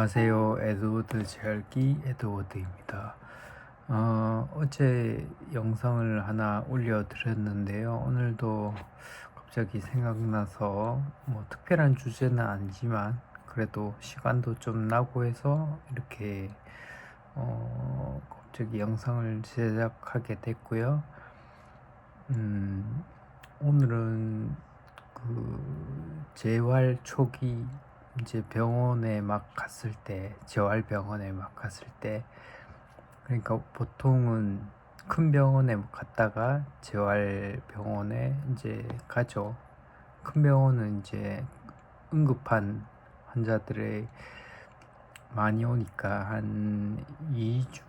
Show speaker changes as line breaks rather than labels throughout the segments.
안녕하세요. 에드워드 제알기 에드워드입니다. 어제 영상을 하나 올려드렸는데요. 오늘도 갑자기 생각나서 뭐 특별한 주제는 아니지만 그래도 시간도 좀 나고 해서 이렇게 갑자기 영상을 제작하게 됐고요. 오늘은 재활 초기 이제 병원에 막 갔을 때, 재활병원에 막 갔을 때, 그러니까 보통은 큰 병원에 갔다가 재활병원에 이제 가죠. 큰 병원은 이제 응급한 환자들의 많이 오니까 한 2주,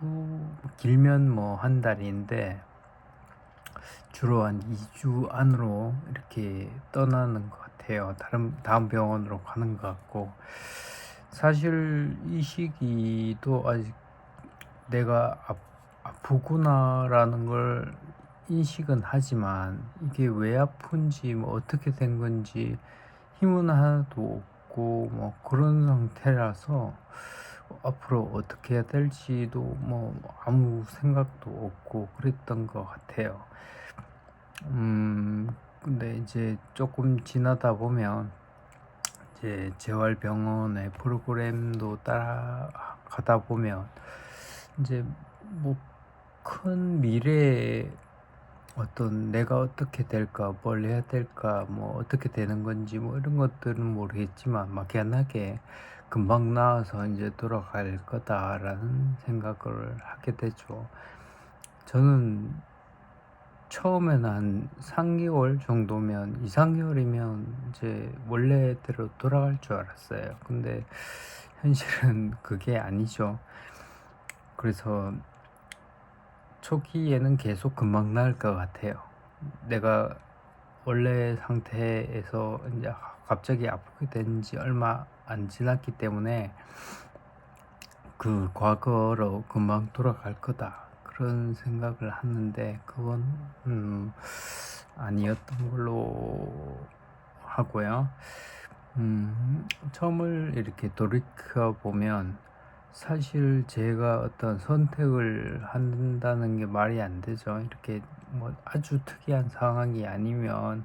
길면 뭐 한 달인데, 주로 한 2주 안으로 이렇게 떠나는 것 같아요. 다음 병원으로 가는 것 같고, 사실 이 시기도 아직 내가 아프구나라는 걸 인식은 하지만 이게 왜 아픈지 뭐 어떻게 된 건지 힘은 하나도 없고 뭐 그런 상태라서 앞으로 어떻게 해야 될지도 뭐 아무 생각도 없고 그랬던 것 같아요. 근데 이제 조금 지나다 보면 이제 재활병원의 프로그램도 따라가다 보면 이제 뭐 큰 미래에 어떤 내가 어떻게 될까, 뭘 해야 될까, 뭐 어떻게 되는 건지 뭐 이런 것들은 모르겠지만 막연하게 금방 나와서 이제 돌아갈 거다라는 생각을 하게 되죠. 저는 처음에는 한 3개월 정도면, 2, 3개월이면 이제 원래대로 돌아갈 줄 알았어요. 근데 현실은 그게 아니죠. 그래서 초기에는 계속 금방 나을 것 같아요. 내가 원래 상태에서 이제 갑자기 아프게 된 지 얼마 안 지났기 때문에 그 과거로 금방 돌아갈 거다. 그런 생각을 하는데 그건 아니었던 걸로 하고요. 처음을 이렇게 돌이켜 보면 사실 제가 어떤 선택을 한다는 게 말이 안 되죠. 이렇게 뭐 아주 특이한 상황이 아니면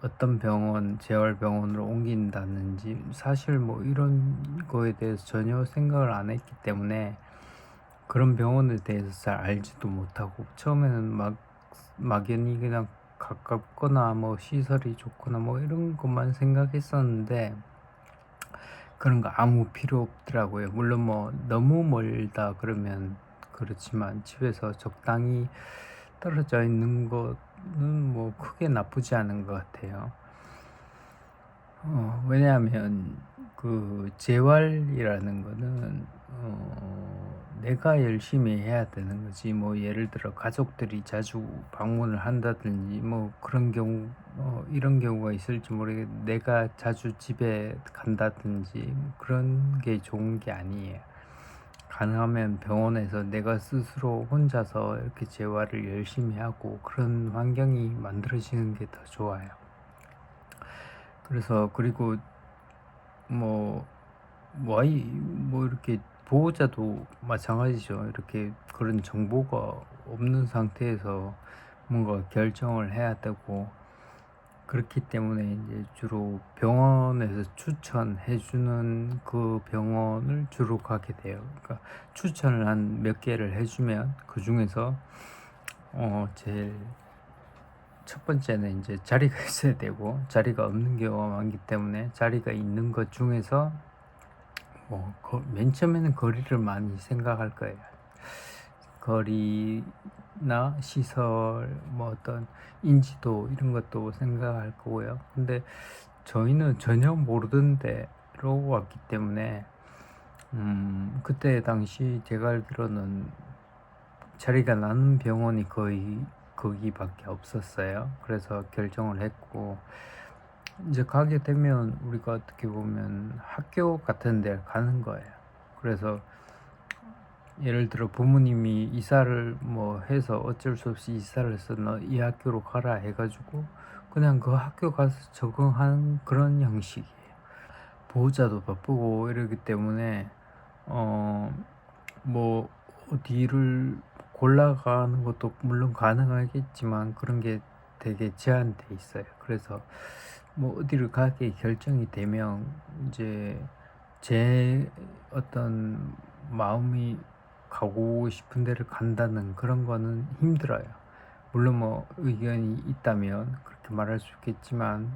어떤 병원, 재활병원으로 옮긴다든지 사실 뭐 이런 거에 대해서 전혀 생각을 안 했기 때문에 그런 병원에 대해서 잘 알지도 못하고 처음에는 막연히 그냥 가깝거나 뭐 시설이 좋거나 뭐 이런 것만 생각했었는데 그런 거 아무 필요 없더라고요. 물론 뭐 너무 멀다 그러면 그렇지만 집에서 적당히 떨어져 있는 거는 뭐 크게 나쁘지 않은 것 같아요. 왜냐하면 그 재활이라는 거는 내가 열심히 해야 되는 거지. 뭐 예를 들어 가족들이 자주 방문을 한다든지 뭐 그런 경우 이런 경우가 있을지 모르겠는데 내가 자주 집에 간다든지 뭐 그런 게 좋은 게 아니에요. 가능하면 병원에서 내가 스스로 혼자서 이렇게 재활을 열심히 하고 그런 환경이 만들어지는 게 더 좋아요. 그래서 그리고 뭐 이렇게 보호자도 마찬가지죠. 이렇게 그런 정보가 없는 상태에서 뭔가 결정을 해야 되고 그렇기 때문에 이제 주로 병원에서 추천해주는 그 병원을 주로 가게 돼요. 그러니까 추천을 한 몇 개를 해주면 그 중에서 제일 첫 번째는 이제 자리가 있어야 되고 자리가 없는 경우가 많기 때문에 자리가 있는 것 중에서 맨 처음에는 거리를 많이 생각할 거예요. 거리나 시설, 뭐 어떤 인지도 이런 것도 생각할 거고요. 근데 저희는 전혀 모르던 데로 왔기 때문에 그때 당시 제가 알기로는 자리가 나는 병원이 거의 거기밖에 없었어요. 그래서 결정을 했고 이제 가게 되면 우리가 어떻게 보면 학교 같은 데 가는 거예요. 그래서 예를 들어 부모님이 이사를 뭐 해서 어쩔 수 없이 이사를 해서 너 이 학교로 가라 해가지고 그냥 그 학교 가서 적응하는 그런 형식이에요. 보호자도 바쁘고 이러기 때문에 어 뭐 어디를 골라가는 것도 물론 가능하겠지만 그런 게 되게 제한돼 있어요. 그래서 뭐 어디를 가게 결정이 되면 이제 제 어떤 마음이 가고 싶은 데를 간다는 그런 거는 힘들어요. 물론 뭐 의견이 있다면 그렇게 말할 수 있겠지만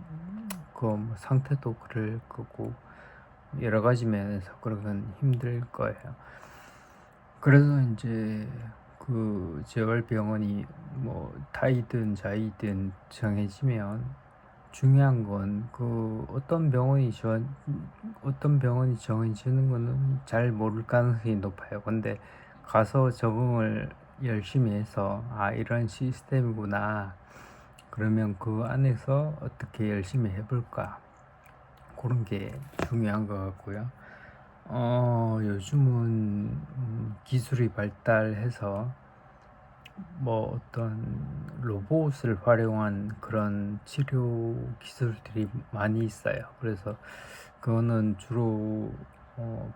그 뭐 상태도 그럴 거고 여러 가지 면에서 그런 힘들 거예요. 그래서 인제 그 재활병원이 뭐 타이든 자이든 정해지면 중요한 건 그 어떤 병원이 정해지는 거는 잘 모를 가능성이 높아요. 근데 가서 적응을 열심히 해서 '아 이런 시스템이구나.' 그러면 그 안에서 어떻게 열심히 해 볼까 고런 게 중요한 것 같고요. 요즘은 기술이 발달해서 뭐 어떤 로봇을 활용한 그런 치료 기술들이 많이 있어요. 그래서 그거는 주로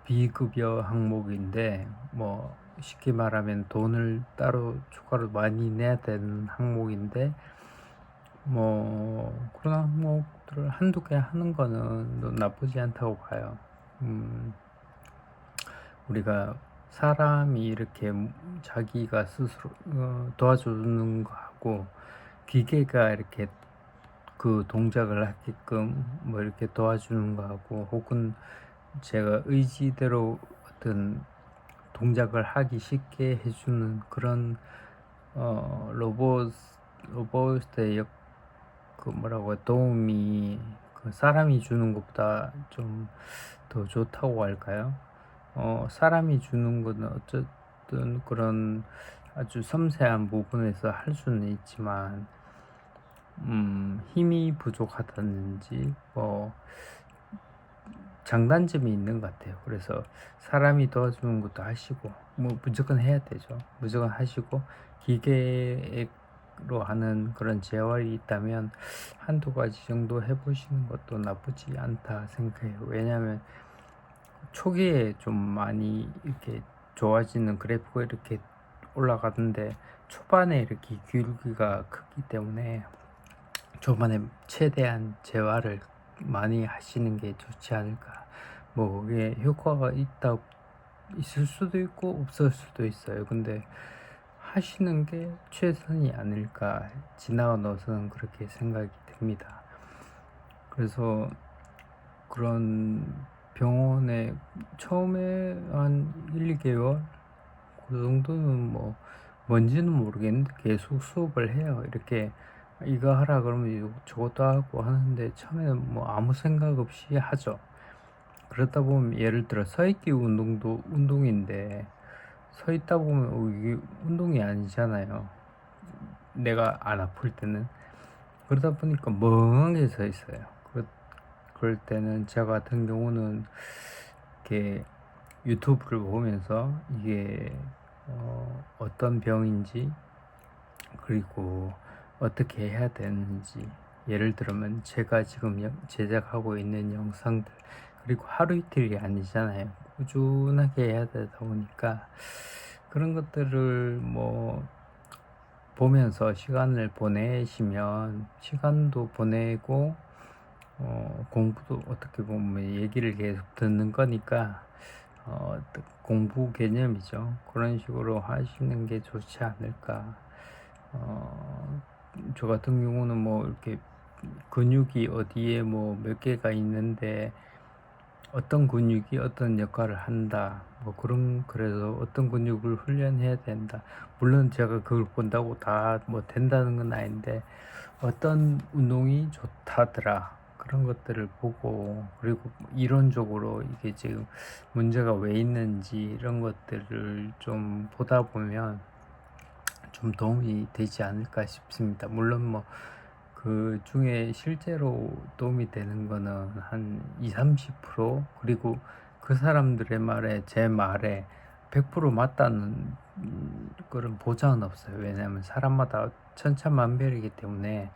비급여 항목인데 뭐 쉽게 말하면 돈을 따로 추가로 많이 내야 되는 항목인데 뭐 그런 항목들을 한두 개 하는 거는 나쁘지 않다고 봐요. 음. 우리가 사람이 이렇게 자기가 스스로 도와주는 거하고 기계가 이렇게 그 동작을 하게끔 뭐 이렇게 도와주는 거하고 혹은 제가 의지대로 어떤 동작을 하기 쉽게 해주는 그런 로봇의 그 뭐라고 도움이 그 사람이 주는 것보다 좀 더 좋다고 할까요? 사람이 주는 거는 어쨌든 그런 아주 섬세한 부분에서 할 수는 있지만 힘이 부족하다든지 뭐 장단점이 있는 것 같아요. 그래서 사람이 도와주는 것도 하시고 뭐 무조건 해야 되죠. 무조건 하시고 기계로 하는 그런 재활이 있다면 한두 가지 정도 해 보시는 것도 나쁘지 않다 생각해요. 왜냐하면 초기에 좀 많이 이렇게 좋아지는 그래프가 이렇게 올라가던데 초반에 이렇게 기울기가 크기 때문에 초반에 최대한 재활을 많이 하시는 게 좋지 않을까. 뭐 그게 효과가 있을 수도 있고 없을 수도 있어요. 근데 하시는 게 최선이 아닐까 지나가 넣어서는 그렇게 생각이 됩니다. 그래서 그런 병원에 처음에 한 1-2개월 그 정도는 뭐 뭔지는 모르겠는데 계속 수업을 해요. 이렇게 이거 하라 그러면 저것도 하고 하는데 처음에는 뭐 아무 생각 없이 하죠. 그러다 보면 예를 들어 서 있기 운동도 운동인데 서 있다 보면 이게 운동이 아니잖아요. 내가 안 아플 때는. 그러다 보니까 멍하게 서 있어요. 그럴 때는 저 같은 경우는 이렇게 유튜브를 보면서 이게 어떤 병인지 그리고 어떻게 해야 되는지 예를 들면 제가 지금 제작하고 있는 영상들 그리고 하루 이틀이 아니잖아요. 꾸준하게 해야 되다 보니까 그런 것들을 뭐 보면서 시간을 보내시면 시간도 보내고 공부도 어떻게 보면 얘기를 계속 듣는 거니까 공부 개념이죠. 그런 식으로 하시는 게 좋지 않을까. 어, 저 같은 경우는 뭐 이렇게 근육이 어디에 뭐 몇 개가 있는데 어떤 근육이 어떤 역할을 한다. 뭐 그래서 어떤 근육을 훈련해야 된다. 물론 제가 그걸 본다고 다 뭐 된다는 건 아닌데 어떤 운동이 좋다더라. 그런 것들을 보고 그리고 이론적으로 이게 지금 문제가 왜 있는지 이런 것들을 좀 보다 보면 좀 도움이 되지 않을까 싶습니다. 물론 뭐 그 중에 실제로 도움이 되는 거는 한 20-30% 그리고 그 사람들의 말에 제 말에 100% 맞다는 그런 보장은 없어요. 왜냐하면 사람마다 천차만별이기 때문에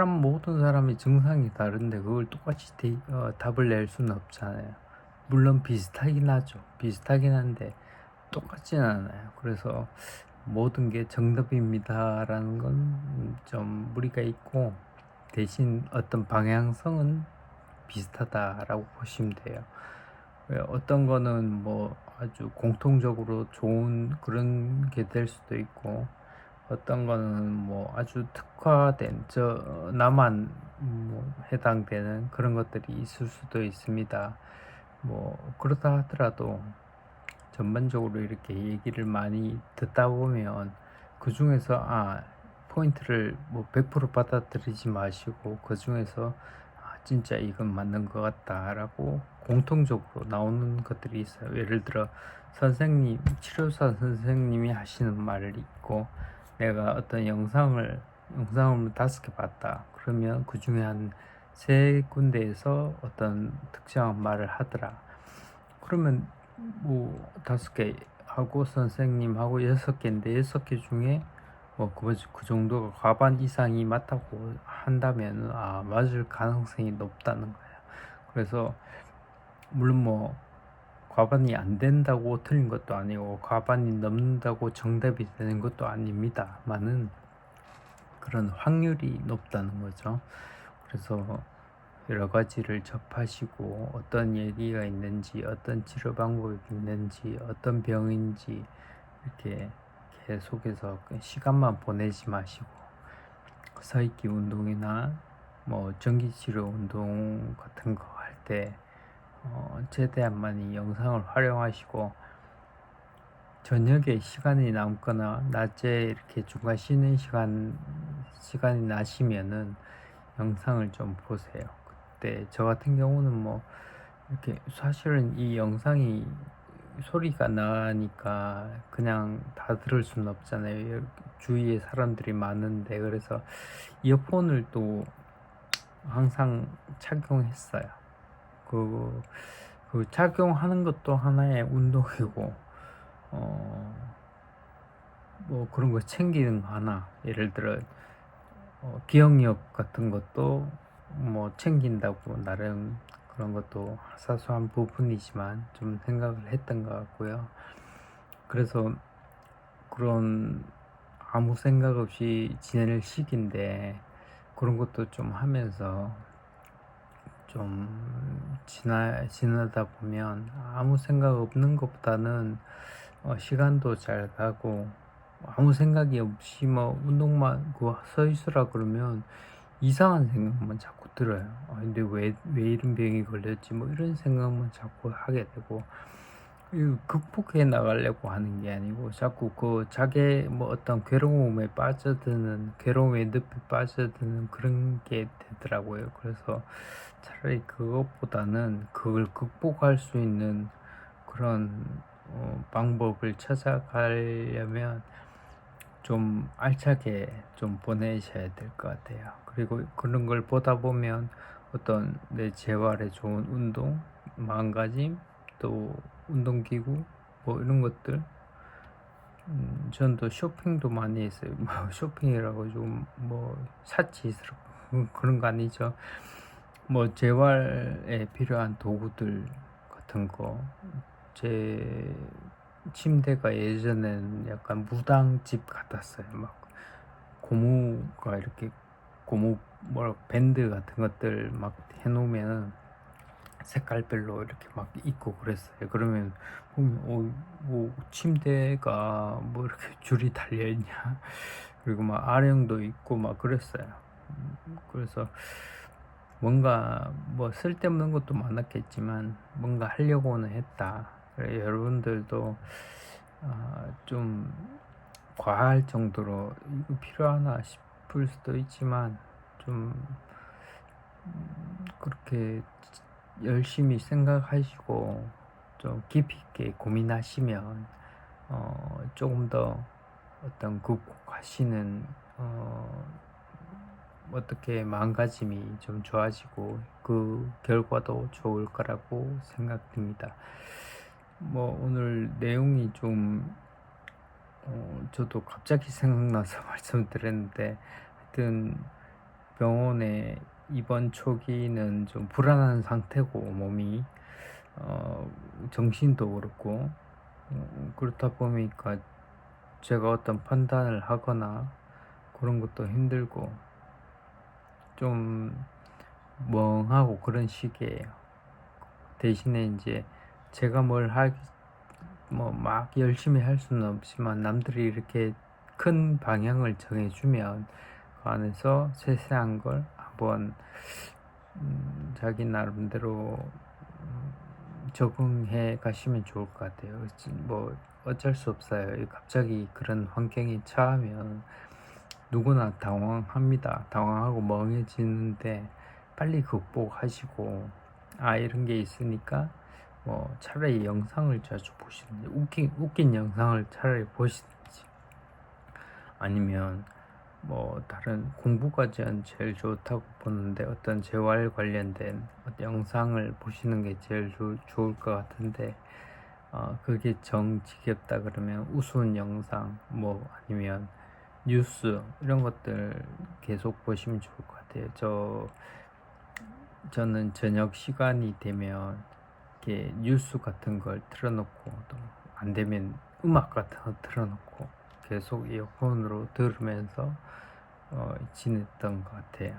모든 사람이 증상이 다른데 그걸 똑같이 답을 낼 수는 없잖아요. 물론 비슷하긴 하죠. 비슷하긴 한데 똑같지는 않아요. 그래서 모든 게 정답입니다라는 건 좀 무리가 있고, 대신 어떤 방향성은 비슷하다라고 보시면 돼요. 왜 어떤 거는 뭐 아주 공통적으로 좋은 그런 게 될 수도 있고, 어떤 거는 뭐 아주 특화된 저 나만 뭐 해당되는 그런 것들이 있을 수도 있습니다. 뭐 그렇다 하더라도 전반적으로 이렇게 얘기를 많이 듣다 보면 그 중에서 포인트를 뭐 100% 받아들이지 마시고, 그 중에서 진짜 이건 맞는 것 같다라고 공통적으로 나오는 것들이 있어요. 예를 들어 치료사 선생님이 하시는 말이 있고, 내가 어떤 영상을 5개 봤다. 그러면 그 중에 한 3군데에서 어떤 특정한 말을 하더라. 그러면 뭐 5개 하고 선생님하고 6개인데 6개 중에 그 정도가 과반 이상이 맞다고 한다면 맞을 가능성이 높다는 거예요. 그래서 물론 뭐 과반이 안 된다고 틀린 것도 아니고 과반이 넘는다고 정답이 되는 것도 아닙니다만은 그런 확률이 높다는 거죠. 그래서 여러 가지를 접하시고 어떤 얘기가 있는지, 어떤 치료 방법이 있는지, 어떤 병인지 이렇게 계속해서 시간만 보내지 마시고, 서있기 운동이나 뭐 전기치료 운동 같은 거 할 때 최대한 많이 영상을 활용하시고, 저녁에 시간이 남거나 낮에 이렇게 중간 쉬는 시간이 나시면은 영상을 좀 보세요. 그때 저 같은 경우는 뭐 이렇게 사실은 이 영상이 소리가 나니까 그냥 다 들을 수는 없잖아요. 주위에 사람들이 많은데. 그래서 이어폰을 또 항상 착용했어요. 그, 그 착용하는 것도 하나의 운동이고, 뭐 그런 거 챙기는 거 하나. 예를 들어 기억력 같은 것도 뭐 챙긴다고 나름 그런 것도 사소한 부분이지만 좀 생각을 했던 것 같고요. 그래서 그런 아무 생각 없이 지낼 시기인데 그런 것도 좀 하면서 좀 지나다 보면 아무 생각 없는 것보다는 시간도 잘 가고, 아무 생각이 없이 뭐 운동만 서 있으라 그러면 이상한 생각만 자꾸 들어요. 근데 왜 이런 병이 걸렸지? 뭐 이런 생각만 자꾸 하게 되고, 이거 극복해 나가려고 하는 게 아니고 자꾸 그 자기 뭐 어떤 괴로움에 늪에 빠져드는 그런 게 되더라고요. 그래서 차라리 그것보다는 그걸 극복할 수 있는 그런 방법을 찾아가려면 좀 알차게 좀 보내셔야 될 것 같아요. 그리고 그런 걸 보다 보면 어떤 내 재활에 좋은 운동, 마음가짐, 또 운동기구 뭐 이런 것들, 전 또 쇼핑도 많이 했어요. 뭐 쇼핑이라고 좀 뭐 사치스럽고 그런 거 아니죠. 뭐 재활에 필요한 도구들 같은 거, 제 침대가 예전에는 약간 무당집 같았어요. 막 고무가 이렇게 고무 밴드 같은 것들 막 해놓으면 색깔별로 이렇게 막 있고 그랬어요. 그러면 보면 뭐 침대가 뭐 이렇게 줄이 달려 있냐. 그리고 막 아령도 있고 막 그랬어요. 그래서 뭔가 뭐 쓸데없는 것도 많았겠지만 뭔가 하려고는 했다. 그래, 여러분들도 좀 과할 정도로 이거 필요하나 싶을 수도 있지만, 좀 그렇게 열심히 생각하시고 좀 깊이 있게 고민하시면 조금 더 어떤 극복하시는 어떻게 마음가짐이 좀 좋아지고 그 결과도 좋을 거라고 생각됩니다. 뭐 오늘 내용이 좀 저도 갑자기 생각나서 말씀드렸는데, 하여튼 병원에 입원 초기는 좀 불안한 상태고 몸이 정신도 그렇고 그렇다 보니까 제가 어떤 판단을 하거나 그런 것도 힘들고 좀 멍하고 그런 시기예요. 대신에 이제 제가 뭘 뭐 막 열심히 할 수는 없지만 남들이 이렇게 큰 방향을 정해주면 그 안에서 세세한 걸 한번 자기 나름대로 적응해 가시면 좋을 것 같아요. 뭐 어쩔 수 없어요. 갑자기 그런 환경에 처하면 누구나 당황합니다. 당황하고 멍해지는데 빨리 극복하시고, 이런 게 있으니까 뭐 차라리 영상을 자주 보시든지, 웃긴 영상을 차라리 보시든지, 아니면 뭐 다른 공부까지는 제일 좋다고 보는데 어떤 재활 관련된 영상을 보시는 게 제일 좋을 것 같은데, 그게 정 지겹다 그러면 우스운 영상 뭐 아니면 뉴스 이런 것들 계속 보시면 좋을 것 같아요. 저는 저녁 시간이 되면 이렇게 뉴스 같은 걸 틀어놓고, 또 안 되면 음악 같은 거 틀어놓고 계속 이어폰으로 들으면서 지냈던 것 같아요.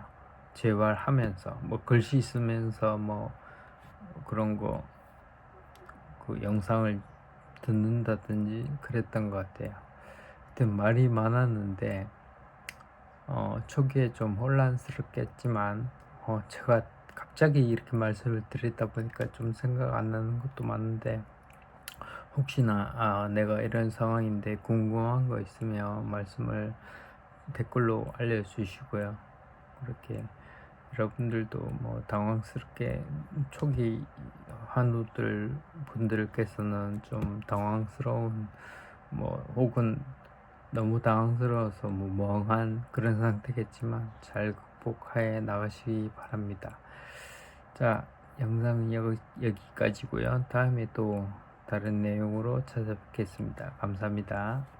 재활하면서 뭐 글씨 쓰면서 뭐 그런 거 그 영상을 듣는다든지 그랬던 것 같아요. 그때 말이 많았는데 초기에 좀 혼란스럽겠지만 제가 갑자기 이렇게 말씀을 드리다 보니까 좀 생각 안 나는 것도 많은데, 혹시나 내가 이런 상황인데 궁금한 거 있으면 말씀을 댓글로 알려주시고요. 그렇게 여러분들도 뭐 당황스럽게, 초기 한우들 분들께서는 좀 당황스러운 뭐 혹은 너무 당황스러워서 뭐 멍한 그런 상태겠지만 잘 극복해 나가시기 바랍니다. 자, 영상은 여기까지고요. 다음에 또 다른 내용으로 찾아뵙겠습니다. 감사합니다.